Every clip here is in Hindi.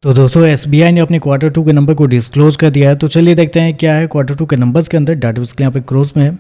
तो दोस्तों एसबीआई ने अपने क्वार्टर टू के नंबर को डिस्क्लोज कर दिया है। तो चलिए देखते हैं क्या है क्वार्टर टू के नंबर्स के अंदर। डाटा बेस यहाँ पे क्रोज में है।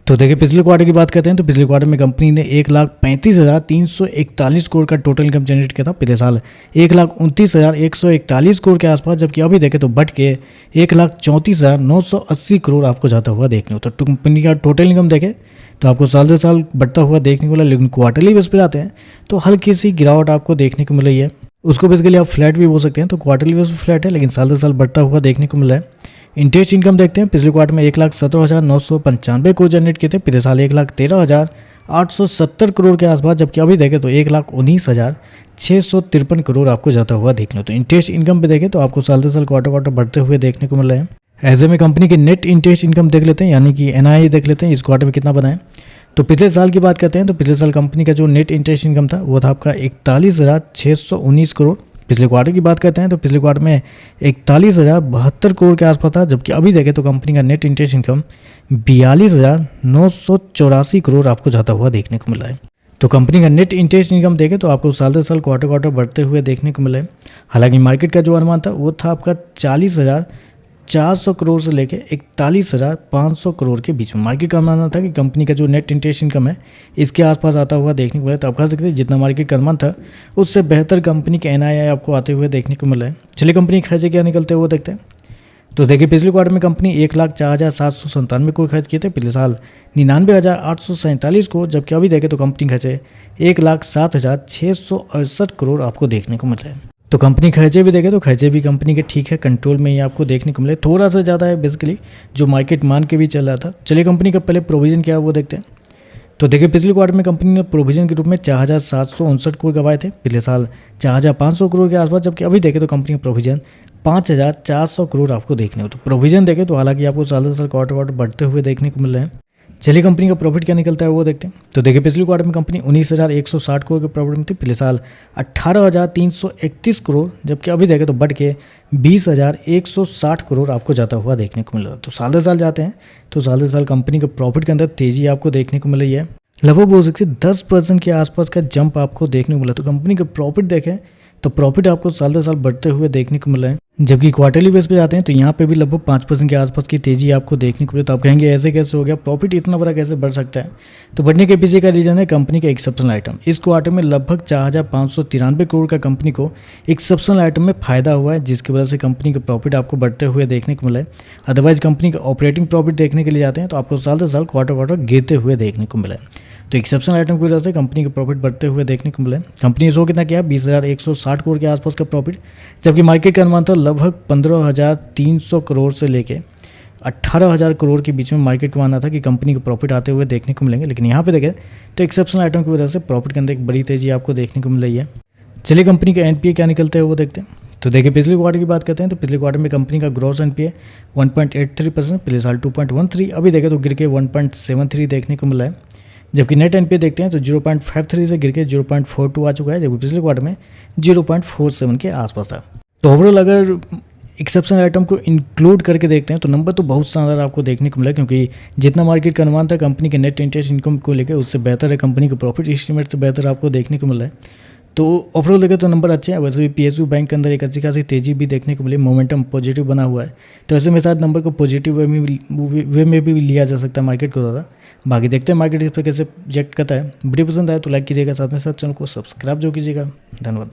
तो देखिए पिछले क्वार्टर की बात करते हैं तो पिछले क्वार्टर में कंपनी ने 1,35,341 करोड़ का टोटल इनकम जनरेट किया था। पिछले साल 1,29,141 करोड़ के आसपास, जबकि अभी देखें तो बढ़ के 1,34,980 करोड़ आपको जाता हुआ देखने को। तो कंपनी का टोटल इनकम देखें तो आपको साल से साल बढ़ता हुआ देखने को मिला, लेकिन क्वार्टरली बेस पे जाते हैं तो हल्की सी गिरावट आपको देखने को मिल रही है। उसको बेसिकली आप फ्लैट भी बोल सकते हैं। तो क्वार्टरली बेस पे फ्लैट है, लेकिन साल से साल बढ़ता हुआ देखने को मिला है। इंटरेस्ट इनकम देखते हैं। पिछले क्वार्टर में 1,17,995 करोड़ जनरेट किए थे। पिछले साल 1,13,870 करोड़ के आसपास, जबकि अभी देखें तो 1,19,653 करोड़ आपको जाता हुआ देखने। तो इंटरेस्ट इनकम पे देखें तो आपको साल से साल क्वार्टर बढ़ते हुए देखने को मिल रहे हैं। ऐसे में कंपनी की नेट इंटरेस्ट इनकम देख लेते हैं, यानी कि एनआई देख लेते हैं इस क्वार्टर में कितना बना है। तो पिछले साल की बात करते हैं तो पिछले साल कंपनी का जो नेट इंटरेस्ट इनकम था वो था आपका 41,619 करोड़। पिछले क्वार्टर की बात करते हैं तो पिछले क्वार्टर में 41,072 करोड़ के आसपास था, जबकि अभी देखें तो कंपनी का नेट इंटरेस्ट इनकम 42,984 करोड़ आपको जाता हुआ देखने को मिला है। तो कंपनी का नेट इंटरेस्ट इनकम देखें तो आपको साल से साल क्वार्टर बढ़ते हुए देखने को मिला है। हालांकि मार्केट का जो अनुमान था वो था आपका 40,400 करोड़ से लेकर 41,500 करोड़ के बीच में। मार्केट का अनुमान था कि कंपनी का जो नेट इंटरेस्ट इनकम है इसके आसपास आता हुआ देखने को मिला। तो आप कह सकते हैं जितना मार्केट का अनुमान था उससे बेहतर कंपनी के एनआईआई आपको आते हुए देखने को मिला है। चलिए कंपनी के खर्चे क्या निकलते हैं वो देखते हैं। तो देखिए पिछले क्वार्टर में कंपनी 1,04,797 करोड़ खर्च किए थे। पिछले साल 99,847 करोड़, जबकि अभी देखें तो कंपनी खर्चे 1,07,668 करोड़ आपको देखने को मिल रहे हैं। तो कंपनी खर्चे भी देखें तो खर्चे भी कंपनी के ठीक है, कंट्रोल में ही आपको देखने को मिले। थोड़ा सा ज़्यादा है बेसिकली जो मार्केट मान के भी चल रहा था। चलिए कंपनी का पहले प्रोविजन क्या है वो देखते हैं। तो देखिए पिछले क्वार्टर में कंपनी ने प्रोविजन के रूप में 4,759 करोड़ गवाए थे। पिछले साल 4,500 करोड़ के आसपास, जबकि अभी देखें तो कंपनी का प्रोविजन 5,400 करोड़ आपको देखने को। तो प्रोविजन देखें तो हालांकि आपको साल से साल क्वार्टर बढ़ते हुए देखने को मिल रहे हैं। चलिए कंपनी का प्रॉफिट क्या निकलता है वो देखते हैं। तो देखिए पिछले क्वार्टर में कंपनी 19,160 करोड़ के प्रॉफिट में थी। पिछले साल 18,331 करोड़, जबकि अभी देखें तो बढ़ के 20,160 करोड़ आपको जाता हुआ देखने को मिल रहा है। तो साल से साल जाते हैं तो साल से साल कंपनी के प्रॉफिट के अंदर तेजी आपको देखने को मिल रही है। लगभग बोल सकते 10% के आसपास का जंप आपको देखने को मिला। तो कंपनी का प्रॉफिट देखें तो प्रॉफिट आपको साल से साल बढ़ते हुए देखने को मिला है। जबकि क्वार्टरली बेस पे जाते हैं तो यहाँ पे भी लगभग 5% के आसपास की तेजी आपको देखने को मिली। तो आप कहेंगे ऐसे कैसे हो गया, प्रॉफिट इतना बड़ा कैसे बढ़ सकता है। तो बढ़ने के पीछे का रीजन है कंपनी का एक्सेप्शनल आइटम। इस क्वार्टर में लगभग 4,593 करोड़ का कंपनी को एक्सेप्शनल आइटम में फायदा हुआ है, जिसकी वजह से कंपनी का प्रॉफिट आपको बढ़ते हुए देखने को मिला है। अदरवाइज कंपनी का ऑपरेटिंग प्रॉफिट देखने के लिए जाते हैं तो आपको साल से साल क्वार्टर गिरते हुए देखने को मिला है। तो एक्सेप्शनल आइटम की वजह से कंपनी का प्रॉफिट बढ़ते हुए देखने को मिला है। कंपनी ने शो कितना किया, 20,160 करोड़ के आसपास का प्रॉफिट, जबकि मार्केट का अनुमान था लगभग 15,300 करोड़ से लेके 18,000 करोड़ के बीच में मार्केट को आना था कि कंपनी का प्रॉफिट आते हुए देखने को मिलेंगे। लेकिन यहाँ पे देखें तो एक्सेप्शनल आइटम की वजह से प्रॉफिट के अंदर एक बड़ी तेजी आपको देखने को मिल रही है। चलिए कंपनी का एनपीए क्या निकलता है वो देखते हैं। तो देखिए पिछले क्वार्टर की बात करते हैं तो पिछले क्वार्टर में कंपनी का ग्रॉस एनपीए 1.83%, पिछले साल 2.13, अभी देखें तो गिर के 1.73 देखने को मिला है। जबकि नेट एनपीए देखते हैं तो 0.53 से गिर के 0.42 आ चुका है, जबकि पिछले क्वार्टर में 0.47 के आसपास था। तो ओवरऑल अगर एक्सेप्शनल आइटम को इंक्लूड करके देखते हैं तो नंबर तो बहुत शानदार आपको देखने को मिला, क्योंकि जितना मार्केट का अनुमान था कंपनी के नेट इंटरेस्ट इनकम को लेकर उससे बेहतर है, कंपनी के प्रॉफिट एस्टीमेट से बेहतर आपको देखने को मिला है। तो ओवरऑल देखें तो नंबर अच्छे हैं। वैसे भी पीएसयू बैंक के अंदर एक अच्छी खासी तेजी भी देखने को मिली, मोमेंटम पॉजिटिव बना हुआ है। तो ऐसे में शायद नंबर को पॉजिटिव वे में भी लिया जा सकता है मार्केट को ज़्यादा। बाकी देखते हैं मार्केट इस पर कैसे रिएक्ट करता है। वीडियो पसंद आए तो लाइक कीजिएगा, साथ में साथ चैनल को सब्सक्राइब जो कीजिएगा। धन्यवाद।